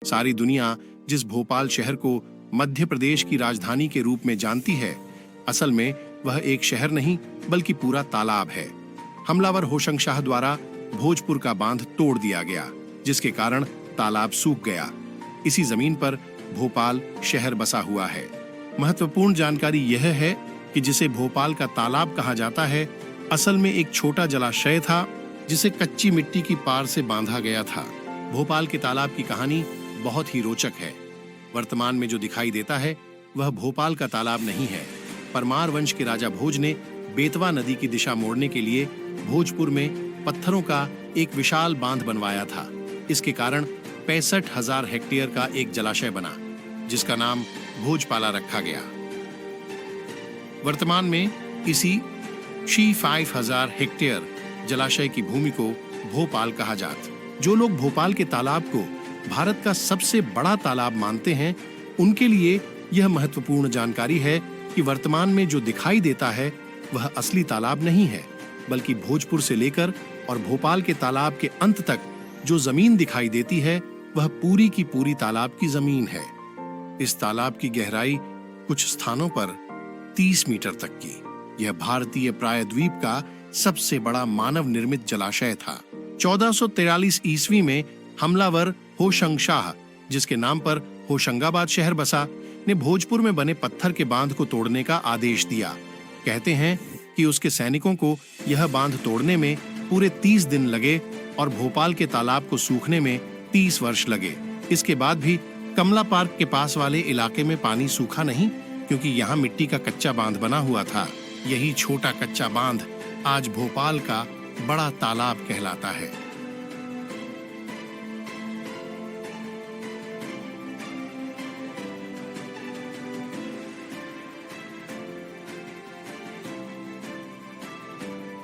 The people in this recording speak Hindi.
सारी दुनिया जिस भोपाल शहर को मध्य प्रदेश की राजधानी के रूप में जानती है, असल में वह एक शहर नहीं बल्कि पूरा तालाब है। हमलावर होशंगशाह द्वारा भोजपुर का बांध तोड़ दिया गया, जिसके कारण तालाब सूख गया। इसी जमीन पर भोपाल शहर बसा हुआ है। महत्वपूर्ण जानकारी यह है कि जिसे भोपाल का तालाब कहा जाता है, असल में एक छोटा जलाशय था जिसे कच्ची मिट्टी की पार से बांधा गया था। भोपाल के तालाब की कहानी बहुत ही रोचक है। वर्तमान में जो दिखाई देता है वह भोपाल का तालाब नहीं है। परमार वंश के राजा भोज ने बेतवा नदी की दिशा मोड़ने के लिए भोजपुर में पत्थरों का एक विशाल बांध बनवाया था। इसके कारण 65,000 हेक्टेयर का एक जलाशय बना, जिसका नाम भोजपाला रखा गया। वर्तमान में इसी 5,000 हेक्टेयर जलाशय की भूमि को भोपाल कहा जाता। जो लोग भोपाल के तालाब को भारत का सबसे बड़ा तालाब मानते हैं, उनके लिए यह महत्वपूर्ण जानकारी है कि वर्तमान में जो दिखाई देता है वह असली तालाब नहीं है, बल्कि भोजपुर से लेकर और भोपाल के तालाब के अंत तक जो जमीन दिखाई देती है वह पूरी की पूरी तालाब की जमीन है। इस तालाब की गहराई कुछ स्थानों पर 30 मीटर तक की। यह भारतीय प्रायद्वीप का सबसे बड़ा मानव निर्मित जलाशय था। 1443 ईस्वी में हमलावर होशंगशाह, जिसके नाम पर होशंगाबाद शहर बसा, ने भोजपुर में बने पत्थर के बांध को तोड़ने का आदेश दिया। कहते हैं कि उसके सैनिकों को यह बांध तोड़ने में पूरे 30 दिन लगे और भोपाल के तालाब को सूखने में 30 वर्ष लगे। इसके बाद भी कमला पार्क के पास वाले इलाके में पानी सूखा नहीं, क्योंकि यहाँ मिट्टी का कच्चा बांध बना हुआ था। यही छोटा कच्चा बांध आज भोपाल का बड़ा तालाब कहलाता है।